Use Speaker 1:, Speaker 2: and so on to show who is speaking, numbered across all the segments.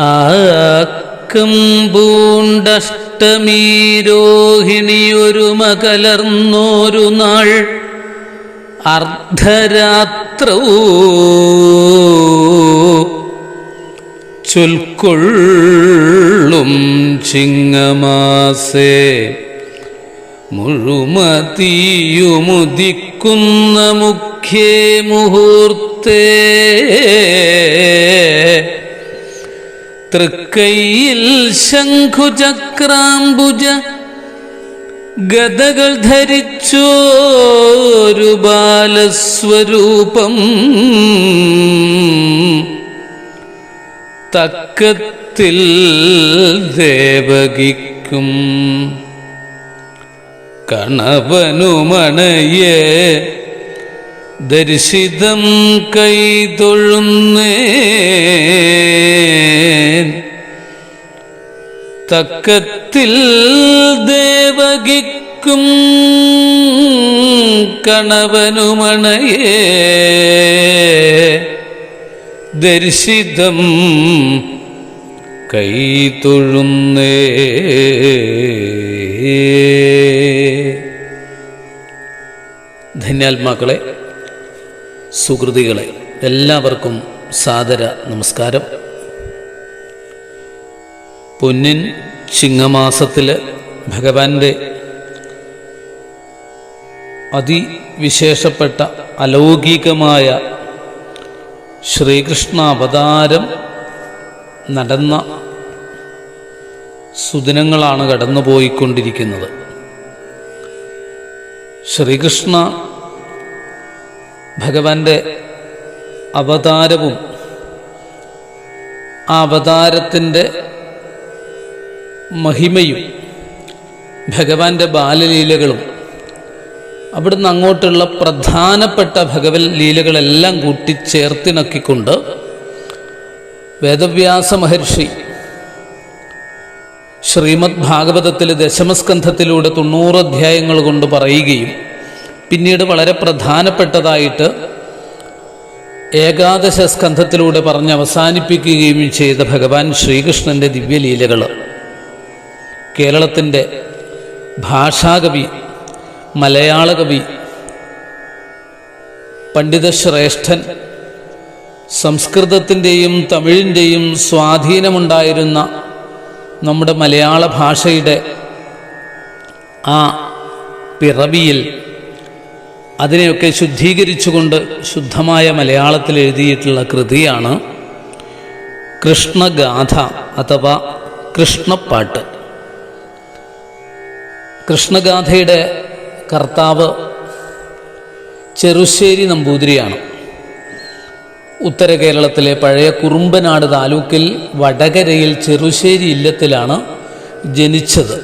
Speaker 1: ആക്കംപൂണ്ടഷ്ടമീ രോഹിണിയൊരു മകലർന്നോരു നാൾ അർദ്ധരാത്രൂ ചൊൽക്കൊള്ളും ചിങ്ങമാസേ മുഴുമതിയുമുദിക്കുന്ന മുഖ്യേ മുഹൂർത്തേ തൃക്കൈയിൽ ശംഖുചക്രാംബുജ ഗദകൾ ധരിച്ചോരു ബാലസ്വരൂപം തക്കത്തിൽ ദേവകിക്കും കണവനുമണയെ ദർശിതം കൈതൊഴുന്നേൻ തക്കത്തിൽ ദേവകിക്കും കണവനുമണയെ ദർശിതം കൈതൊഴുന്നേ. ധന്യാത്മാക്കളെ, സുഹൃതികളെ, എല്ലാവർക്കും സാദര നമസ്കാരം. പൊന്നിൻ ചിങ്ങമാസത്തിൽ ഭഗവാന്റെ അതിവിശേഷപ്പെട്ട അലൗകികമായ ശ്രീകൃഷ്ണ അവതാരം നടന്ന സുദിനങ്ങളാണ് കടന്നുപോയിക്കൊണ്ടിരിക്കുന്നത്. ശ്രീകൃഷ്ണ ഭഗവാന്റെ അവതാരവും ആ അവതാരത്തിൻ്റെ മഹിമയും ഭഗവാന്റെ ബാലലീലകളും അവിടുന്ന് അങ്ങോട്ടുള്ള പ്രധാനപ്പെട്ട ഭഗവത് ലീലകളെല്ലാം കൂട്ടിച്ചേർത്തിണക്കിക്കൊണ്ട് വേദവ്യാസ മഹർഷി ശ്രീമദ് ഭാഗവതത്തിൽ ദശമസ്കന്ധത്തിലൂടെ 90 അധ്യായങ്ങൾ കൊണ്ട് പറയുകയും പിന്നീട് വളരെ പ്രധാനപ്പെട്ടതായിട്ട് ഏകാദശ സ്കന്ധത്തിലൂടെ പറഞ്ഞ് അവസാനിപ്പിക്കുകയും ചെയ്ത ഭഗവാൻ ശ്രീകൃഷ്ണൻ്റെ ദിവ്യലീലകൾ കേരളത്തിൻ്റെ ഭാഷാകവി, മലയാള കവി, പണ്ഡിതശ്രേഷ്ഠൻ, സംസ്കൃതത്തിൻ്റെയും തമിഴിൻ്റെയും സ്വാധീനമുണ്ടായിരുന്ന നമ്മുടെ മലയാള ഭാഷയുടെ ആ പിറവിയിൽ അതിനെയൊക്കെ ശുദ്ധീകരിച്ചുകൊണ്ട് ശുദ്ധമായ മലയാളത്തിൽ എഴുതിയിട്ടുള്ള കൃതിയാണ് കൃഷ്ണഗാഥ അഥവാ കൃഷ്ണപ്പാട്ട്. കൃഷ്ണഗാഥയുടെ കർത്താവ് ചെറുശ്ശേരി നമ്പൂതിരിയാണ്. ഉത്തര കേരളത്തിലെ പഴയ കുറുമ്പനാട് താലൂക്കിൽ വടകരയിൽ ചെറുശ്ശേരി ഇല്ലത്തിലാണ് ജനിച്ചത്.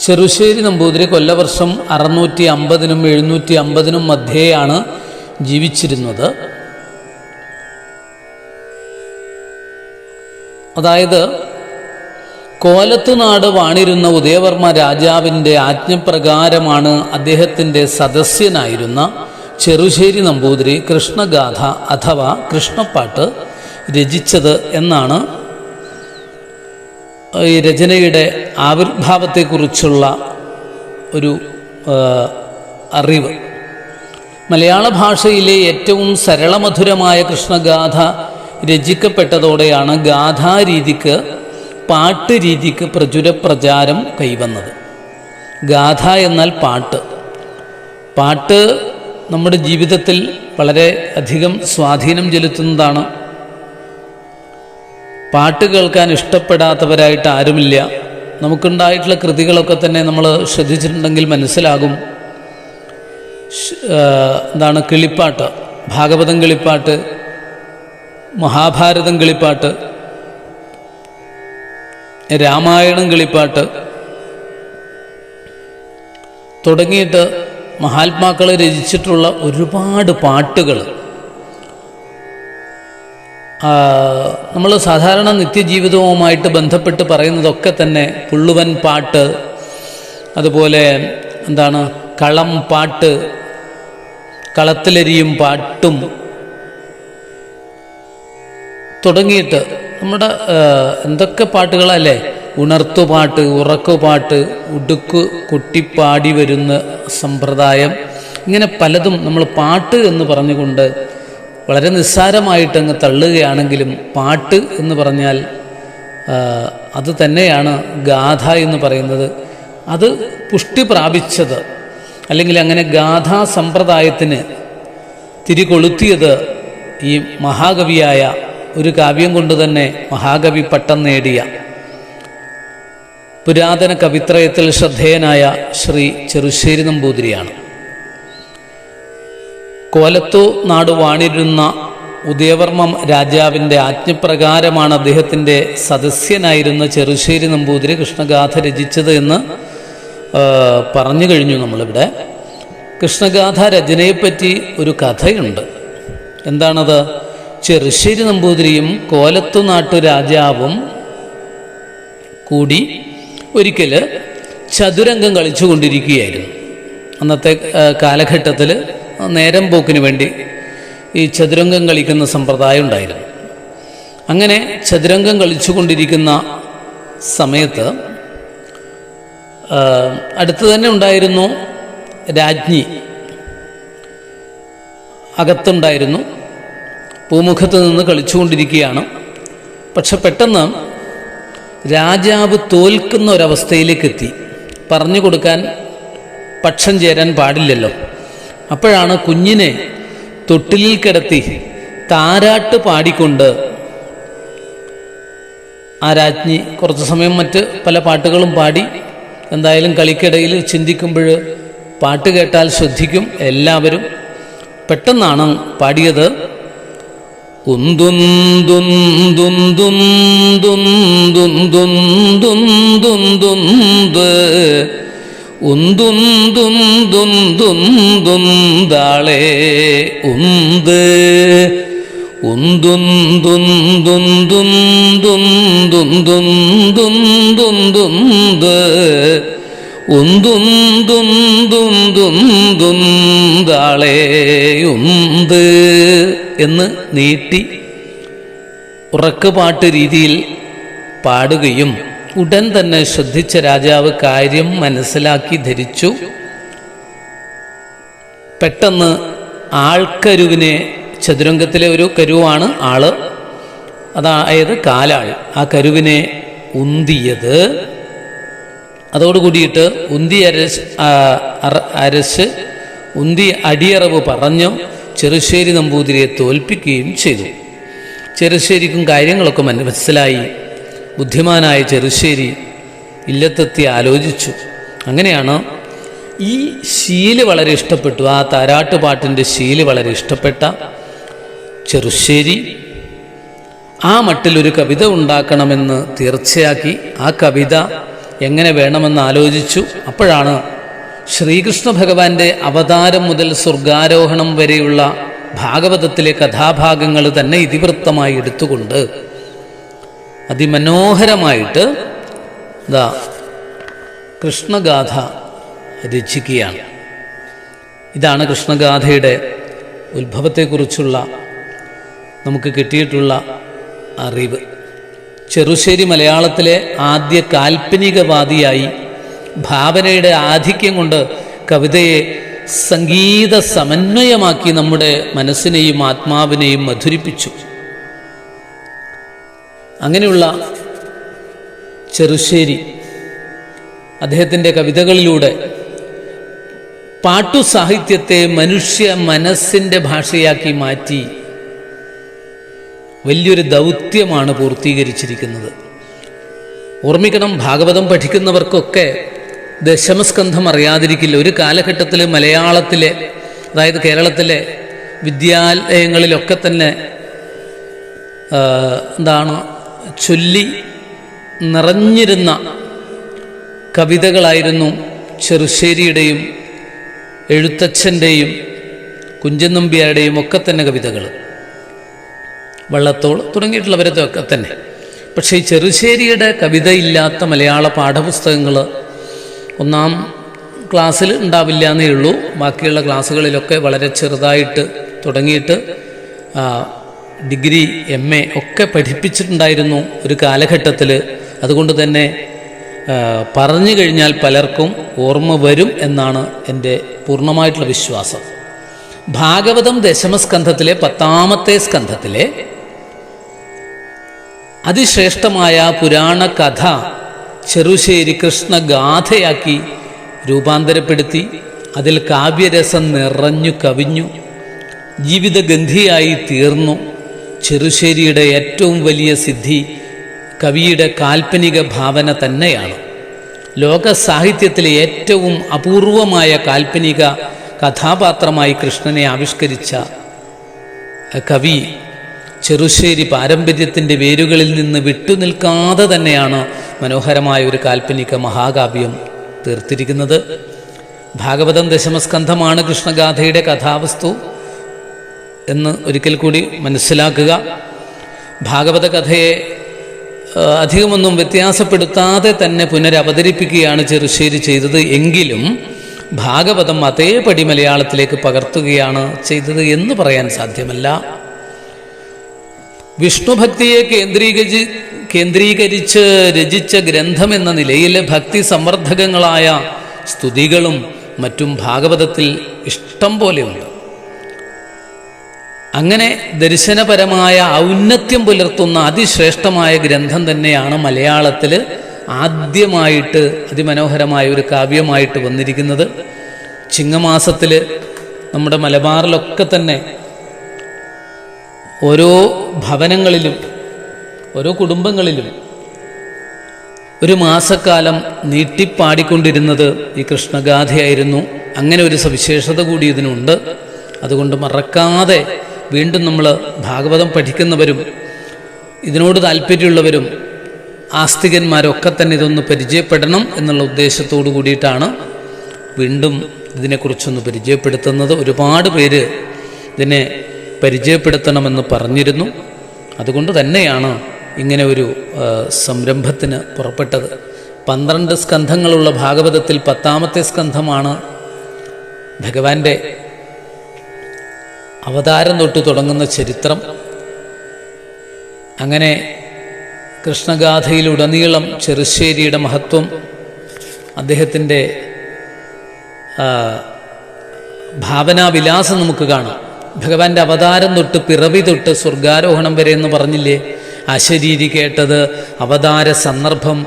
Speaker 1: ചെറുശ്ശേരി നമ്പൂതിരി കൊല്ലവർഷം 650-നും 750-നും മധ്യേയാണ് ജീവിച്ചിരുന്നത്. അതായത് കോലത്തുനാട് വാണിരുന്ന ഉദയവർമ്മ രാജാവിൻ്റെ ആജ്ഞപ്രകാരമാണ് അദ്ദേഹത്തിൻ്റെ സദസ്യനായിരുന്ന ചെറുശ്ശേരി നമ്പൂതിരി കൃഷ്ണഗാഥ അഥവാ കൃഷ്ണപ്പാട്ട് രചിച്ചത് എന്നാണ് ഈ രചനയുടെ ആവിർഭാവത്തെക്കുറിച്ചുള്ള ഒരു അറിവ്. മലയാള ഭാഷയിലെ ഏറ്റവും സരളമധുരമായ കൃഷ്ണഗാഥ രചിക്കപ്പെട്ടതോടെയാണ് ഗാഥാരീതിക്ക്, പാട്ട് രീതിക്ക് പ്രചാരം കൈവന്നത്. ഗാഥ എന്നാൽ പാട്ട്. പാട്ട് നമ്മുടെ ജീവിതത്തിൽ വളരെ അധികം സ്വാധീനം ചെലുത്തുന്നതാണ്. പാട്ട് കേൾക്കാൻ ഇഷ്ടപ്പെടാത്തവരായിട്ട് ആരുമില്ല. നമുക്കുണ്ടായിട്ടുള്ള കൃതികളൊക്കെ തന്നെ നമ്മൾ ശ്രദ്ധിച്ചിട്ടുണ്ടെങ്കിൽ മനസ്സിലാകും. എന്താണ് കിളിപ്പാട്ട്, ഭാഗവതം കിളിപ്പാട്ട്, മഹാഭാരതം കിളിപ്പാട്ട്, രാമായണം കിളിപ്പാട്ട് തുടങ്ങിയിട്ട് മഹാത്മാക്കൾ രചിച്ചിട്ടുള്ള ഒരുപാട് പാട്ടുകൾ നമ്മൾ സാധാരണ നിത്യജീവിതവുമായിട്ട് ബന്ധപ്പെട്ട് പറയുന്നതൊക്കെ തന്നെ പുള്ളുവൻ പാട്ട്, അതുപോലെ എന്താണ് കളം പാട്ട്, കളത്തിലെരിയും പാട്ടും തുടങ്ങിയിട്ട് നമ്മുടെ എന്തൊക്കെ പാട്ടുകളല്ലേ, ഉണർത്തുപാട്ട്, ഉറക്കുപാട്ട്, ഉടുക്കു കുട്ടിപ്പാടി വരുന്ന സമ്പ്രദായം, ഇങ്ങനെ പലതും നമ്മൾ പാട്ട് എന്ന് പറഞ്ഞുകൊണ്ട് വളരെ നിസ്സാരമായിട്ടങ്ങ് തള്ളുകയാണെങ്കിലും പാട്ട് എന്ന് പറഞ്ഞാൽ അത് തന്നെയാണ് ഗാഥ എന്ന് പറയുന്നത്. അത് പുഷ്ടി പ്രാപിച്ചത്, അല്ലെങ്കിൽ അങ്ങനെ ഗാഥാ സമ്പ്രദായത്തിന് തിരികൊളുത്തിയത് ഈ മഹാകവിയായ, ഒരു കാവ്യം കൊണ്ട് തന്നെ മഹാകവി പട്ടം നേടിയ, പുരാതന കവിത്രയത്തിൽ ശ്രദ്ധേയനായ ശ്രീ ചെറുശ്ശേരി നമ്പൂതിരിയാണ്. കോലത്തു നാട് വാണിരുന്ന ഉദയവർമ്മ രാജാവിൻ്റെ ആജ്ഞപ്രകാരമാണ് അദ്ദേഹത്തിൻ്റെ സദസ്യനായിരുന്ന ചെറുശ്ശേരി നമ്പൂതിരി കൃഷ്ണഗാഥ രചിച്ചത് എന്ന് പറഞ്ഞു കഴിഞ്ഞു നമ്മളിവിടെ. കൃഷ്ണഗാഥ രചനയെപ്പറ്റി ഒരു കഥയുണ്ട്. എന്താണത്? ചെറുശ്ശേരി നമ്പൂതിരിയും കോലത്തു നാട്ടു രാജാവും കൂടി ഒരിക്കൽ ചതുരംഗം കളിച്ചു കൊണ്ടിരിക്കുകയായിരുന്നു. അന്നത്തെ കാലഘട്ടത്തിൽ നേരം പോക്കിന് വേണ്ടി ഈ ചതുരംഗം കളിക്കുന്ന സമ്പ്രദായം ഉണ്ടായിരുന്നു. അങ്ങനെ ചതുരംഗം കളിച്ചു കൊണ്ടിരിക്കുന്ന സമയത്ത് അടുത്ത് തന്നെ ഉണ്ടായിരുന്നു രാജ്ഞി, അകത്തുണ്ടായിരുന്നു, പൂമുഖത്ത് നിന്ന് കളിച്ചുകൊണ്ടിരിക്കുകയാണ്. പക്ഷെ പെട്ടെന്ന് രാജാവ് തോൽക്കുന്ന ഒരവസ്ഥയിലേക്ക് എത്തി. പറഞ്ഞു കൊടുക്കാൻ പക്ഷം ചേരാൻ പാടില്ലല്ലോ. അപ്പോഴാണ് കുഞ്ഞിനെ തൊട്ടിലിൽ കിടത്തി താരാട്ട് പാടിക്കൊണ്ട് ആ രാജ്ഞി കുറച്ചു സമയം മറ്റ് പല പാട്ടുകളും പാടി. എന്തായാലും കളിക്കിടയിൽ ചിന്തിക്കുമ്പോൾ പാട്ട് കേട്ടാൽ ശ്രദ്ധിക്കും എല്ലാവരും. പെട്ടെന്നാണ് പാടിയത്, താളേ ഉന്ത് താളേയുന്ത് എന്ന് നീട്ടി ഉറക്കുപാട്ട് രീതിയിൽ പാടുകയും ഉടൻ തന്നെ ശ്രദ്ധിച്ച രാജാവ് കാര്യം മനസ്സിലാക്കി ധരിച്ചു. പെട്ടെന്ന് ആൾക്കരുവിനെ, ചതുരംഗത്തിലെ ഒരു കരുവാണ് ആള്, അതായത് കാലാൾ, ആ കരുവിനെ ഉന്തിയത്. അതോടുകൂടിയിട്ട് ഉന്തി അടിയറവ് പറഞ്ഞു ചെറുശ്ശേരി നമ്പൂതിരിയെ തോൽപ്പിക്കുകയും ചെയ്തു. ചെറുശ്ശേരിക്കും കാര്യങ്ങളൊക്കെ മനസ്സിലായി. ബുദ്ധിമാനായ ചെറുശ്ശേരി ഇല്ലത്തെത്തി ആലോചിച്ചു. അങ്ങനെയാണ് ഈ ശീല് വളരെ ഇഷ്ടപ്പെട്ടു, ആ താരാട്ടുപാട്ടിൻ്റെ ശീല് വളരെ ഇഷ്ടപ്പെട്ട ചെറുശ്ശേരി ആ മട്ടിലൊരു കവിത ഉണ്ടാക്കണമെന്ന് തീർച്ചയാക്കി. ആ കവിത എങ്ങനെ വേണമെന്ന് ആലോചിച്ചു. അപ്പോഴാണ് ശ്രീകൃഷ്ണ ഭഗവാന്റെ അവതാരം മുതൽ സ്വർഗാരോഹണം വരെയുള്ള ഭാഗവതത്തിലെ കഥാഭാഗങ്ങൾ തന്നെ ഇതിവൃത്തമായി എടുത്തുകൊണ്ട് അതിമനോഹരമായിട്ട് കൃഷ്ണഗാഥ രചിക്കുകയാണ്. ഇതാണ് കൃഷ്ണഗാഥയുടെ ഉത്ഭവത്തെക്കുറിച്ചുള്ള നമുക്ക് കിട്ടിയിട്ടുള്ള അറിവ്. ചെറുശ്ശേരി മലയാളത്തിലെ ആദ്യ കാൽപ്പനികവാദിയായി ഭാവനയുടെ ആധിക്യം കൊണ്ട് കവിതയെ സംഗീത സമന്വയമാക്കി നമ്മുടെ മനസ്സിനെയും ആത്മാവിനെയും മധുരിപ്പിച്ചു. അങ്ങനെയുള്ള ചെറുശ്ശേരി അദ്ദേഹത്തിൻ്റെ കവിതകളിലൂടെ പാട്ടുസാഹിത്യത്തെ മനുഷ്യ മനസ്സിൻ്റെ ഭാഷയാക്കി മാറ്റി വലിയൊരു ദൗത്യമാണ് പൂർത്തീകരിച്ചിരിക്കുന്നത്. ഓർമ്മിക്കണം, ഭാഗവതം പഠിക്കുന്നവർക്കൊക്കെ ദശമസ്കന്ധം അറിയാതിരിക്കില്ല. ഒരു കാലഘട്ടത്തിൽ മലയാളത്തിലെ, അതായത് കേരളത്തിലെ വിദ്യാലയങ്ങളിലൊക്കെ തന്നെ ചൊല്ലി നിറഞ്ഞിരുന്ന കവിതകളായിരുന്നു ചെറുശ്ശേരിയുടെയും എഴുത്തച്ഛൻ്റെയും കുഞ്ചൻ നമ്പ്യാരുടെയും ഒക്കെ തന്നെ കവിതകൾ, വള്ളത്തോൾ തുടങ്ങിയിട്ടുള്ളവരത്തെ ഒക്കെ തന്നെ. പക്ഷേ ഈ ചെറുശ്ശേരിയുടെ കവിതയില്ലാത്ത മലയാള പാഠപുസ്തകങ്ങൾ ഒന്നാം ക്ലാസ്സിൽ ഉണ്ടാവില്ല എന്നേ ഉള്ളൂ. ബാക്കിയുള്ള ക്ലാസ്സുകളിലൊക്കെ വളരെ ചെറുതായിട്ട് തുടങ്ങിയിട്ട് ഡിഗ്രി, MA ഒക്കെ പഠിപ്പിച്ചിട്ടുണ്ടായിരുന്നു ഒരു കാലഘട്ടത്തിൽ. അതുകൊണ്ട് തന്നെ പറഞ്ഞു കഴിഞ്ഞാൽ പലർക്കും ഓർമ്മ വരും എന്നാണ് എൻ്റെ പൂർണ്ണമായിട്ടുള്ള വിശ്വാസം. ഭാഗവതം ദശമസ്കന്ധത്തിലെ 10ാമത്തെ സ്കന്ധത്തിലെ അതിശ്രേഷ്ഠമായ പുരാണ കഥ ചെറുശ്ശേരി കൃഷ്ണഗാഥയാക്കി രൂപാന്തരപ്പെടുത്തി അതിൽ കാവ്യരസം നിറഞ്ഞു കവിഞ്ഞു ജീവിതഗന്ധിയായി തീർന്നു. ചെറുശ്ശേരിയുടെ ഏറ്റവും വലിയ സിദ്ധി കവിയുടെ കാൽപ്പനിക ഭാവന തന്നെയാണ്. ലോക സാഹിത്യത്തിലെ ഏറ്റവും അപൂർവമായ കാൽപ്പനിക കഥാപാത്രമായി കൃഷ്ണനെ ആവിഷ്കരിച്ച കവി ചെറുശ്ശേരി പാരമ്പര്യത്തിൻ്റെ വേരുകളിൽ നിന്ന് വിട്ടുനിൽക്കാതെ തന്നെയാണ് മനോഹരമായ ഒരു കാൽപ്പനിക മഹാകാവ്യം തീർത്തിരിക്കുന്നത്. ഭാഗവതം ദശമസ്കന്ധമാണ് കൃഷ്ണഗാഥയുടെ കഥാവസ്തു എന്ന് ഒരിക്കൽ കൂടി മനസ്സിലാക്കുക. ഭാഗവത കഥയെ അധികമൊന്നും വ്യത്യാസപ്പെടുത്താതെ തന്നെ പുനരവതരിപ്പിക്കുകയാണ് ചെറുശ്ശേരി ചെയ്തത്. എങ്കിലും ഭാഗവതം അതേപടി മലയാളത്തിലേക്ക് പകർത്തുകയാണ് ചെയ്തത് എന്ന് പറയാൻ സാധ്യമല്ല. വിഷ്ണുഭക്തിയെ കേന്ദ്രീകരിച്ച് രചിച്ച ഗ്രന്ഥം എന്ന നിലയിൽ ഭക്തി സംവർദ്ധകങ്ങളായ സ്തുതികളും മറ്റും ഭാഗവതത്തിൽ ഇഷ്ടം പോലെയുണ്ട്. അങ്ങനെ ദർശനപരമായ ഔന്നത്യം പുലർത്തുന്ന അതിശ്രേഷ്ഠമായ ഗ്രന്ഥം തന്നെയാണ് മലയാളത്തിൽ ആദ്യമായിട്ട് അതിമനോഹരമായ ഒരു കാവ്യമായിട്ട് വന്നിരിക്കുന്നത്. ചിങ്ങമാസത്തിൽ നമ്മുടെ മലബാറിലൊക്കെ തന്നെ ഓരോ ഭവനങ്ങളിലും ഓരോ കുടുംബങ്ങളിലും ഒരു മാസക്കാലം നീട്ടിപ്പാടിക്കൊണ്ടിരുന്നത് ഈ കൃഷ്ണഗാഥയായിരുന്നു. അങ്ങനെ ഒരു സവിശേഷത കൂടി ഇതിനുണ്ട്. അതുകൊണ്ട് മറക്കാതെ വീണ്ടും നമ്മൾ ഭാഗവതം പഠിക്കുന്നവരും ഇതിനോട് താല്പര്യമുള്ളവരും ആസ്തികന്മാരൊക്കെ തന്നെ ഇതൊന്ന് പരിചയപ്പെടണം എന്നുള്ള ഉദ്ദേശത്തോടു കൂടിയിട്ടാണ് വീണ്ടും ഇതിനെക്കുറിച്ചൊന്ന് പരിചയപ്പെടുത്തുന്നത്. ഒരുപാട് പേര് ഇതിനെ പരിചയപ്പെടുത്തണമെന്ന് പറഞ്ഞിരുന്നു. അതുകൊണ്ട് തന്നെയാണ് ഇങ്ങനെ ഒരു സംരംഭത്തിന് പുറപ്പെട്ടത്. 12 സ്കന്ധങ്ങളുള്ള ഭാഗവതത്തിൽ 10ാമത്തെ സ്കന്ധമാണ് ഭഗവാന്റെ അവതാരം തൊട്ട് തുടങ്ങുന്ന ചരിത്രം. അങ്ങനെ കൃഷ്ണഗാഥയിലുടനീളം ചെറുശ്ശേരിയുടെ മഹത്വം, അദ്ദേഹത്തിൻ്റെ ഭാവനാവിലാസം നമുക്ക് കാണാം. ഭഗവാന്റെ അവതാരം തൊട്ട് പിറവി തൊട്ട് സ്വർഗാരോഹണം വരെ എന്ന് പറഞ്ഞില്ലേ. അശരീരി കേട്ടത്, അവതാര സന്ദർഭം,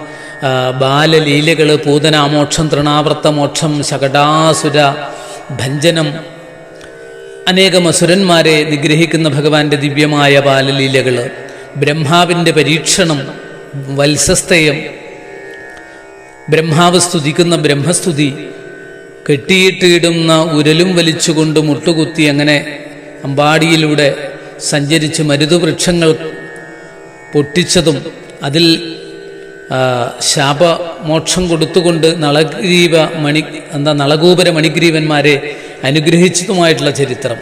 Speaker 1: ബാലലീലകൾ, പൂതനാമോക്ഷം, തൃണാവർത്തമോക്ഷം, ശകടാസുര ഭഞ്ജനം, അനേകം അസുരന്മാരെ നിഗ്രഹിക്കുന്ന ഭഗവാന്റെ ദിവ്യമായ ബാലലീലകൾ, ബ്രഹ്മാവിൻ്റെ പരീക്ഷണം, വത്സസ്തയം, ബ്രഹ്മാവ് സ്തുതിക്കുന്ന ബ്രഹ്മസ്തുതി, കെട്ടിയിട്ടിടുന്ന ഉരലും വലിച്ചുകൊണ്ട് മുട്ടുകുത്തി അങ്ങനെ അമ്പാടിയിലൂടെ സഞ്ചരിച്ച് മരുതുവൃക്ഷങ്ങൾ പൊട്ടിച്ചതും അതിൽ ശാപമോക്ഷം കൊടുത്തുകൊണ്ട് നളഗോപുര മണിഗ്രീവന്മാരെ അനുഗ്രഹിച്ചതുമായിട്ടുള്ള ചരിത്രം,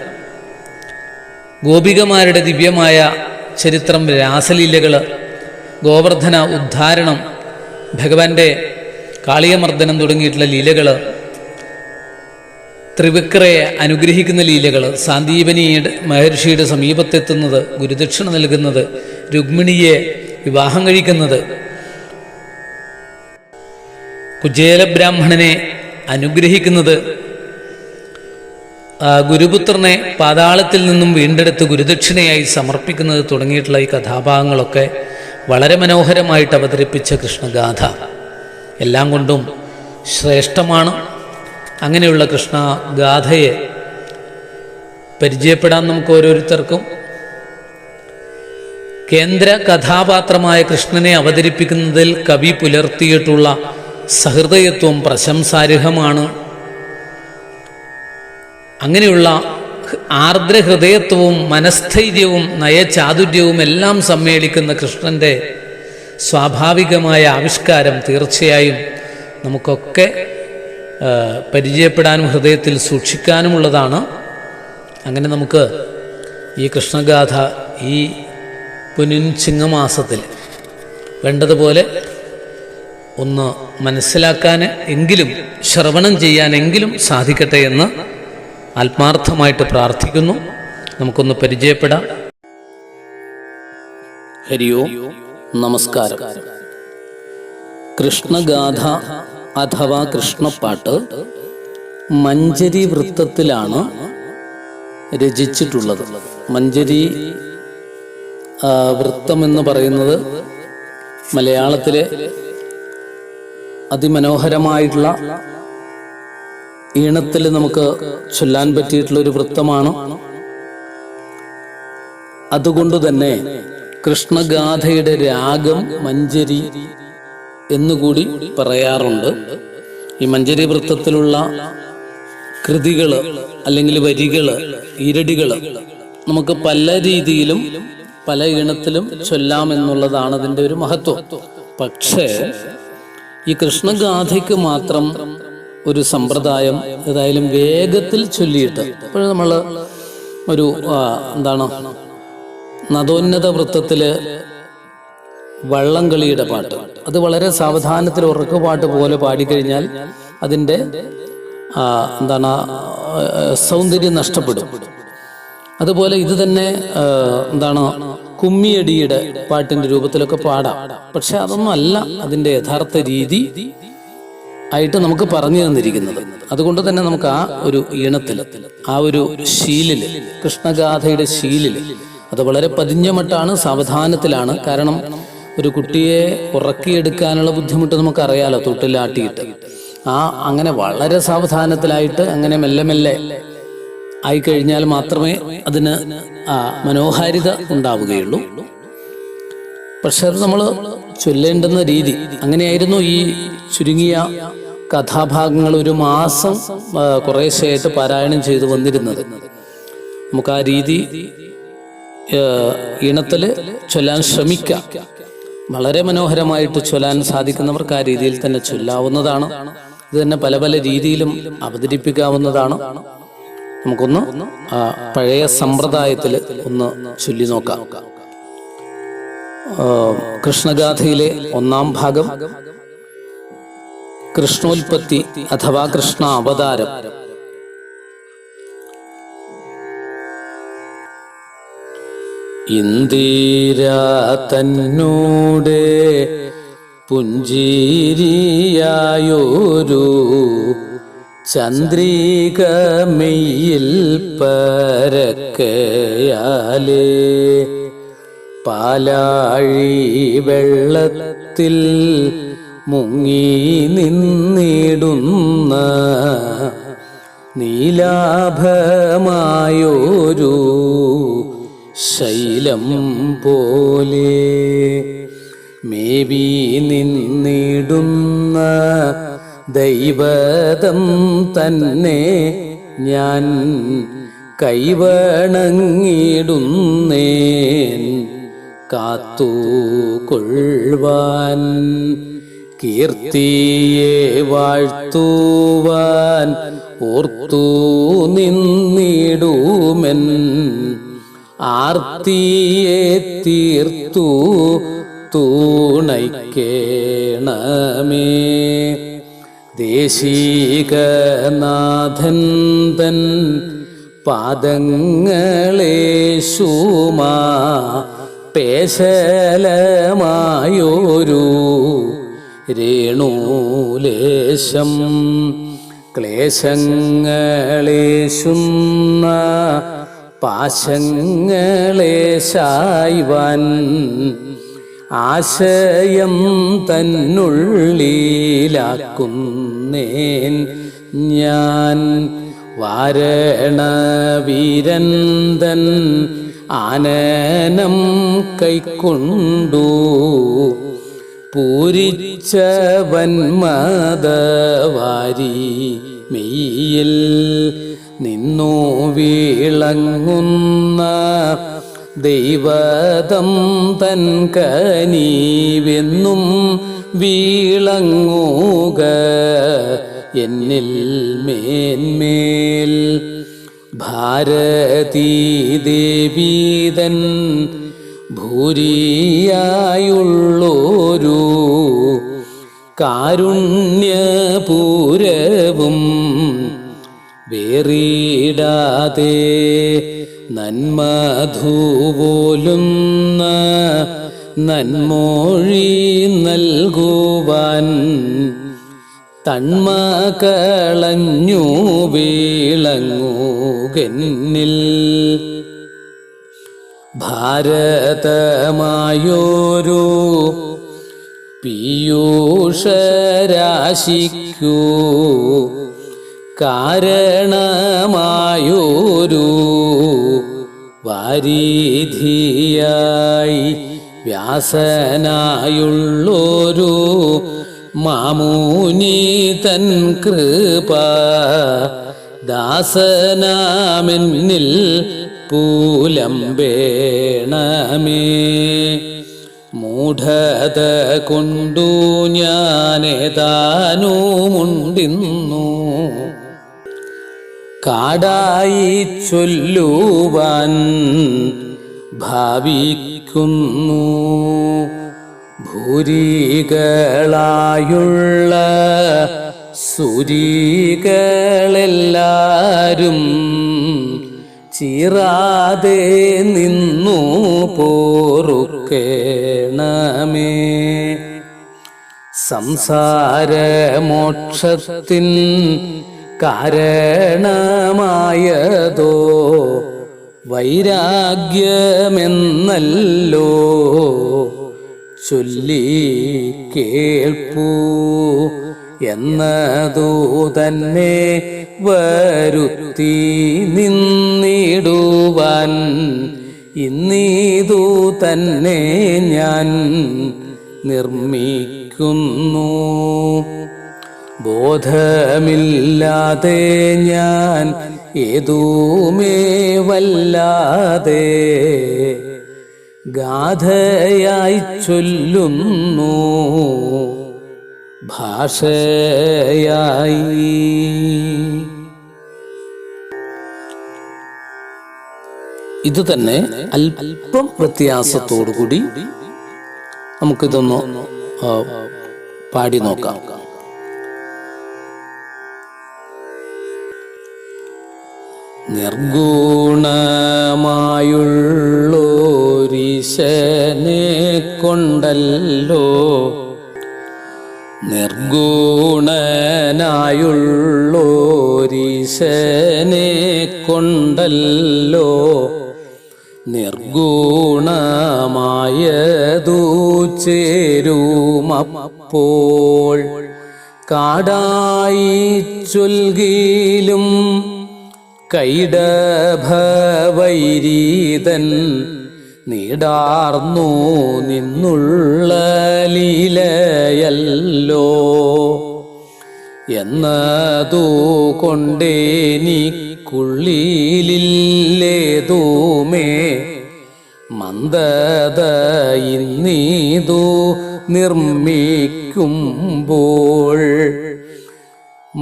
Speaker 1: ഗോപികമാരുടെ ദിവ്യമായ ചരിത്രം, രാസലീലകൾ, ഗോവർദ്ധന ഉദ്ധാരണം, ഭഗവാന്റെ കാളിയമർദ്ദനം തുടങ്ങിയിട്ടുള്ള ലീലകൾ, ത്രിവിക്രയെ അനുഗ്രഹിക്കുന്ന ലീലകൾ, സാന്ദീപനിയുടെ മഹർഷിയുടെ സമീപത്തെത്തുന്നത്, ഗുരുദക്ഷിണ നൽകുന്നത്, രുക്മിണിയെ വിവാഹം കഴിക്കുന്നത്, കുചേലബ്രാഹ്മണനെ അനുഗ്രഹിക്കുന്നത്, ഗുരുപുത്രനെ പാതാളത്തിൽ നിന്നും വീണ്ടെടുത്ത് ഗുരുദക്ഷിണയായി സമർപ്പിക്കുന്നത് തുടങ്ങിയിട്ടുള്ള ഈ കഥാഭാഗങ്ങളൊക്കെ വളരെ മനോഹരമായിട്ട് അവതരിപ്പിച്ച കൃഷ്ണഗാഥ എല്ലാം കൊണ്ടും ശ്രേഷ്ഠമാണ്. അങ്ങനെയുള്ള കൃഷ്ണഗാഥയെ പരിചയപ്പെടാൻ നമുക്ക് ഓരോരുത്തർക്കും കേന്ദ്ര കഥാപാത്രമായ കൃഷ്ണനെ അവതരിപ്പിക്കുന്നതിൽ കവി പുലർത്തിയിട്ടുള്ള സഹൃദയത്വം പ്രശംസാർഹമാണ്. അങ്ങനെയുള്ള ആർദ്രഹൃദയത്വവും മനസ്ഥൈര്യവും നയചാതുര്യവും എല്ലാം സമ്മേളിക്കുന്ന കൃഷ്ണൻ്റെ സ്വാഭാവികമായ ആവിഷ്കാരം തീർച്ചയായും നമുക്കൊക്കെ പരിചയപ്പെടാനും ഹൃദയത്തിൽ സൂക്ഷിക്കാനുമുള്ളതാണ്. അങ്ങനെ നമുക്ക് ഈ കൃഷ്ണഗാഥ ഈ പൊന്നിൻ ചിങ്ങമാസത്തിൽ വേണ്ടതുപോലെ ഒന്ന് മനസ്സിലാക്കാൻ എങ്കിലും ശ്രവണം ചെയ്യാനെങ്കിലും സാധിക്കട്ടെ എന്ന് ആത്മാർത്ഥമായിട്ട് പ്രാർത്ഥിക്കുന്നു. നമുക്കൊന്ന് പരിചയപ്പെടാം. ഹരി ഓം നമസ്കാരം. കൃഷ്ണഗാഥ അഥവാ കൃഷ്ണപ്പാട്ട് മഞ്ജരി വൃത്തത്തിലാണ് രചിച്ചിട്ടുള്ളത്. മഞ്ജരി വൃത്തം എന്ന് പറയുന്നത് മലയാളത്തിലെ അതിമനോഹരമായിട്ടുള്ള ഈണത്തിൽ നമുക്ക് ചൊല്ലാൻ പറ്റിയിട്ടുള്ള ഒരു വൃത്തമാണ്. അതുകൊണ്ട് തന്നെ കൃഷ്ണഗാഥയുടെ രാഗം മഞ്ജരി എന്നുകൂടി പറയാറുണ്ട്. ഈ മഞ്ജരി വൃത്തത്തിലുള്ള കൃതികള് അല്ലെങ്കിൽ വരികള്, ഈരടികള് നമുക്ക് പല രീതിയിലും പല ഈണത്തിലും ചൊല്ലാമെന്നുള്ളതാണ് അതിൻ്റെ ഒരു മഹത്വം. പക്ഷേ ഈ കൃഷ്ണഗാഥയ്ക്ക് മാത്രം ഒരു സമ്പ്രദായം, ഏതായാലും വേഗത്തിൽ ചൊല്ലിയിട്ട്, ഇപ്പോൾ നമ്മൾ ഒരു നദോന്നത വൃത്തത്തില് വള്ളംകളിയുടെ പാട്ട്, അത് വളരെ സാവധാനത്തിൽ ഉറക്കുപാട്ട് പോലെ പാടിക്കഴിഞ്ഞാൽ അതിൻ്റെ സൗന്ദര്യം നഷ്ടപ്പെടും. അതുപോലെ ഇത് തന്നെ കുമ്മിയടിയുടെ പാട്ടിന്റെ രൂപത്തിലൊക്കെ പാടാം. പക്ഷെ അതൊന്നും അല്ല അതിൻ്റെ യഥാർത്ഥ രീതി ആയിട്ട് നമുക്ക് പറഞ്ഞു തന്നിരിക്കുന്നത്. അതുകൊണ്ട് തന്നെ നമുക്ക് ആ ഒരു ഈണത്തിൽ, ആ ഒരു ശീലില്, കൃഷ്ണഗാഥയുടെ ശീലില് അത് വളരെ പതിഞ്ഞ മട്ടാണ്, സാവധാനത്തിലാണ്. കാരണം ഒരു കുട്ടിയെ ഉറക്കിയെടുക്കാനുള്ള ബുദ്ധിമുട്ട് നമുക്കറിയാലോ, തൊട്ടിലാട്ടിയിട്ട്. അങ്ങനെ വളരെ സാവധാനത്തിലായിട്ട് അങ്ങനെ മെല്ലെ മെല്ലെ ആയിക്കഴിഞ്ഞാൽ മാത്രമേ അതിന് മനോഹാരിത ഉണ്ടാവുകയുള്ളൂ. പക്ഷെ അത് നമ്മൾ ചൊല്ലേണ്ടുന്ന രീതി അങ്ങനെയായിരുന്നു. ഈ ചുരുങ്ങിയ കഥാഭാഗങ്ങൾ ഒരു മാസം കുറേശ്ശെയായിട്ട് പാരായണം ചെയ്തു വന്നിരുന്നത്. നമുക്ക് ആ രീതി ഈണത്തിൽ ചൊല്ലാൻ ശ്രമിക്കാം. വളരെ മനോഹരമായിട്ട് ചൊല്ലാൻ സാധിക്കുന്നവർക്ക് ആ രീതിയിൽ തന്നെ ചൊല്ലാവുന്നതാണ്. ഇത് തന്നെ പല പല രീതിയിലും അവതരിപ്പിക്കാവുന്നതാണ്. നമുക്കൊന്ന് പഴയ സമ്പ്രദായത്തിൽ ഒന്ന് ചൊല്ലി നോക്കാം. കൃഷ്ണഗാഥയിലെ ഒന്നാം ഭാഗം കൃഷ്ണോൽപത്തി അഥവാ കൃഷ്ണ അവതാരം. ഇന്ദിര തന്നോട് പുഞ്ചിരിയായൊരു ചന്ദ്രികമെയിൽ പരക്കയാലേ പാലാഴി വെള്ളത്തിൽ മുങ്ങി നിന്നിടുന്ന നീലാഭമായൊരു ശൈലം പോലെ മേവി നിന്നിടുന്ന ദൈവതം തന്നെ ഞാൻ കൈവണങ്ങിടുന്നേൻ കാത്തുകൊള്ളുവാൻ, കീർത്തിയെ വാഴ്ത്തുവാൻ ഓർത്തു നിന്നിടുമെൻ ആർത്തിയെ തീർത്തു തൂണയ്ക്കേണമേ. ദേശികനാഥൻ തൻ പാദങ്ങളെ ശൂമാ പേശലമായൊരു രേണുലേശം ക്ലേശങ്ങളേശുന്ന പാശങ്ങളെ ശായ്വാൻ ആശയം തന്നുള്ളിലാക്കുന്നേൻ ഞാൻ. വാരണവീരന്തൻ ആനനം കൈക്കൊണ്ടു പൂരിച്ചവൻ മദവാരി മെയ്യിൽ നിന്നു വീളങ്ങുന്ന ദൈവതം തൻ കനിവെന്നും വീളങ്ങുക എന്നിൽ മേന്മേൽ. ഭാരതീ ദേവീതൻ ഭൂരിയായുള്ളോരു കാരുണ്യപൂരവും വേറിടാതെ നന്മധുപോലുന്ന നന്മൊഴി നൽകുവാൻ തന്മ കളഞ്ഞു വീളങ്ങുകന്നിൽ ഭാരതമായൊരു പീയൂഷരാശിക്കു കാരണമായൊരു വാരിധിയായി വ്യാസനായുള്ളൊരു മാമുനി തൻ കൃപ ദാസനാമെന്നിൽ പൂലംബേണമേ. മൂഢത കൊണ്ടു ഞാനേതാനുമുണ്ടിന്നു കാടായി ചൊല്ലുവാൻ ഭാവിക്കുന്നു. ഭൂരികളായുള്ള സുരികളെല്ലാരും ചീറാതെ നിന്നു പോറുക്കേണമേ. സംസാരമോക്ഷത്തിൻ കാരണമായതോ വൈരാഗ്യമെന്നല്ലോ ചൊല്ലി കേൾപ്പൂ. എന്നതു തന്നെ വരുത്തി നിന്നിടുവാൻ ഇന്നീതു തന്നെ ഞാൻ നിർമ്മിക്കുന്നു. ബോധമില്ലാതെ ഞാൻ ഏതുമേ വല്ലാതെ ഗാഥയായി ചൊല്ലുന്നു ഭാഷയായി. ഇത് തന്നെ അല്പം വ്യത്യാസത്തോടുകൂടി നമുക്കിതൊന്ന് പാടി നോക്കാം. നിർഗുണമായുള്ളോരീശനെ കൊണ്ടല്ലോ നിർഗുണനായുള്ളോരീശനെ കൊണ്ടല്ലോ നിർഗുണമായതു ചേരുമപ്പോൾ കാടായി ചൊൽകിലും കൈഡഭവൈരീതൻ നീടാർന്നു നിന്നുള്ള ലീലയല്ലോ എന്നതു കൊണ്ടേനിക്കുള്ളിലേതുമേ മന്ദത ഇന്നീതു നിർമ്മിക്കുമ്പോൾ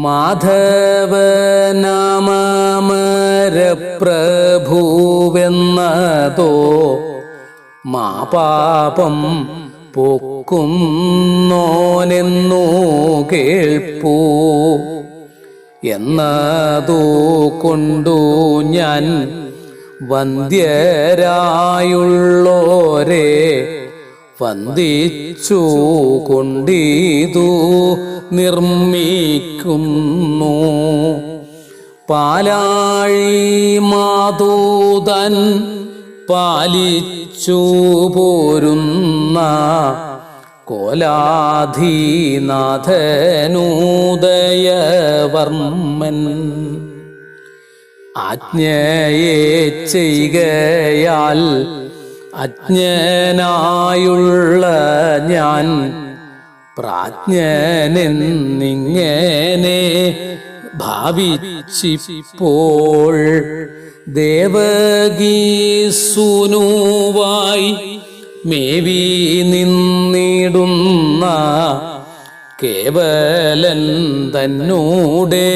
Speaker 1: മാധവനാമരപ്രഭുവെന്നതോ മാപാപം പോക്കുന്നോനെന്നു കേൾപ്പൂ. എന്നതു കൊണ്ടു ഞാൻ വന്ധ്യരായുള്ളോരെ വന്ദിച്ചു കൊണ്ടിതു നിർമ്മിക്കുന്നു. പാലാഴി മാതൂതൻ പാലിച്ചു പോരുന്ന കോലാധിനാഥനൂദയവർമ്മൻ ആജ്ഞയെ ചെയ്കയാൽ അജ്ഞനായുള്ള ഞാൻ പ്രാജ്ഞനെന്നിങ്ങനെ ഭാവിച്ചിപ്പോൾ ദേവകീസുനുവായി മേവി നിന്നിടുന്ന കേവലൻ തന്നൂടെ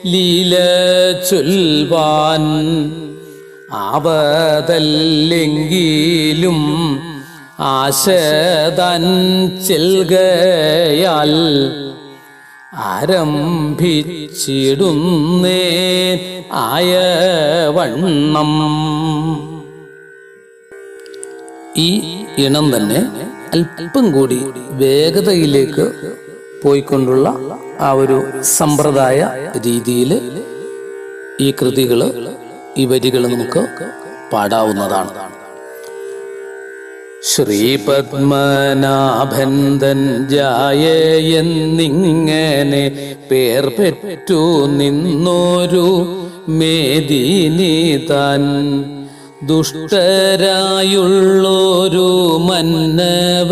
Speaker 1: ലീല ചൊൽവാൻ ആവതല്ലെങ്കിലും ആശതൻ ചെൽകയാൽ ആരംഭിച്ചിടുന്നേ ആയ വണ്ണം. ഈ ഇണം തന്നെ അല്പം കൂടി വേഗതയിലേക്ക് പോയിക്കൊണ്ടുള്ള ആ ഒരു സമ്പ്രദായ രീതിയിൽ ഈ കൃതികള്, ഈ വരികൾ നമുക്ക് പാടാവുന്നതാണ്. ശ്രീപത്മനാഭൻ തൻ ജായ എന്നിങ്ങനെ പേർ പെറ്റു നിന്നോരു മേദിനി താൻ ദുഷ്ടരായുള്ളൊരു മന്നവരെല്ലാരും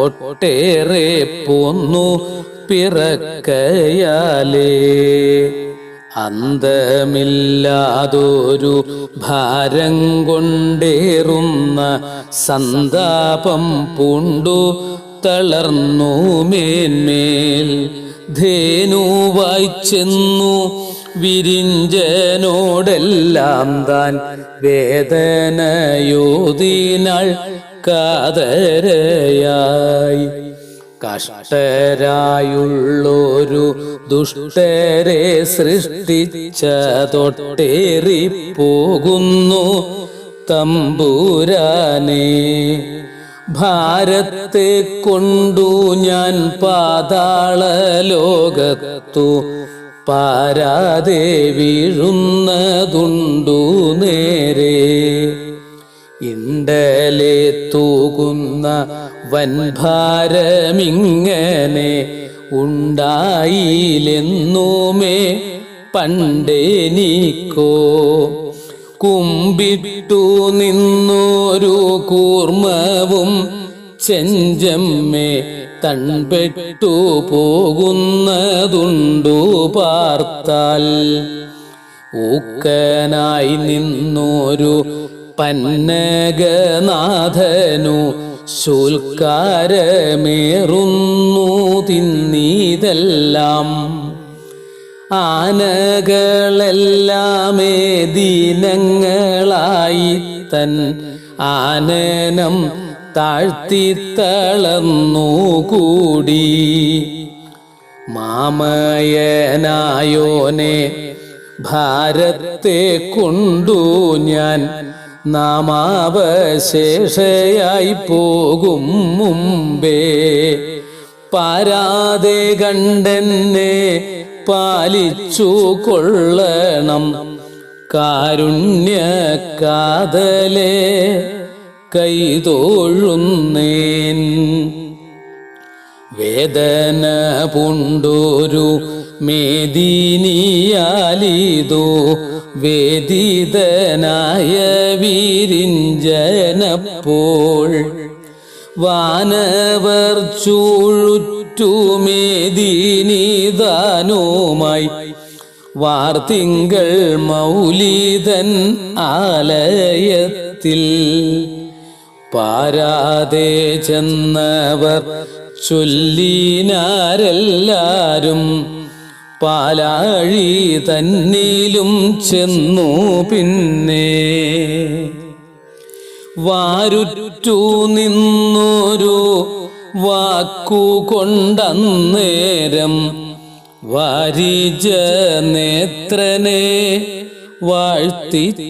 Speaker 1: ഒട്ടേറെ പോന്നു പിറക്കയാലേ അന്തമില്ലാതൊരു ഭാരം കൊണ്ടേറുന്ന സന്താപം പൂണ്ടു തളർന്നു മേന്മേൽ ധേനുവായി ചെന്നു വിരിഞ്ചനോടെല്ലാം താൻ വേദനയോതിനാൾ കാതരയായി കഷ്ടരായുള്ളൊരു ദുഷ്ടരെ സൃഷ്ടിച്ച തൊട്ടേറി പോകുന്നു തമ്പുരാനെ ഭാരത്തെ കൊണ്ടു ഞാൻ പാതാള ലോകത്തു പാരാതെ വീഴുന്നതുണ്ടു നേരെ ഇണ്ടലെ തൂകുന്ന വൻഭാരമിങ്ങനെ ഉണ്ടായില്ലെന്നുമേ പണ്ടെനിക്കോ കുമ്പിട്ടു നിന്നൊരു കൂർമ്മവും ചെഞ്ചമ്മേ തൺപെട്ടു പോകുന്നതുണ്ടു പാർത്താൽ ഊക്കനായി നിന്നൊരു പന്നഗനാഥനു ശൂൽക്കാരമേറുന്നു തിന്നീതെല്ലാം ആനകളെല്ലാമേ ദീനങ്ങളായി തൻ ആനനം താഴ്ത്തിത്തളർന്നു കൂടി മാമയനായോനെ ഭാരത്തെ കൊണ്ടു ഞാൻ നാമാവശേഷയായി പോകും മുമ്പേ പാരാതെ കണ്ടെന്നെ പാലിച്ചു കൊള്ളണം കാരുണ്യകാതലേ കൈതൊഴുന്നേൻ വേദന പൂണ്ടോരു മേദിനിയാലിതോ വേദിതനായ വിരിഞ്ചനപ്പോൾ വാനവർ ചൂഴുറ്റുമേദിനിദാനുമായി വാർത്തിങ്കൾ മൗലിതൻ ആലയത്തിൽ പാരാതെ ചെന്നവർ ചൊല്ലിനാരെല്ലാരും പാലാഴി തന്നിലും ചെന്നു പിന്നെ വാരുറ്റു നിന്നൊരു വാക്കുകൊണ്ടന്നേരം വാരിജ നേത്രനെ വാഴ്ത്തിച്ചൊന്നാർ.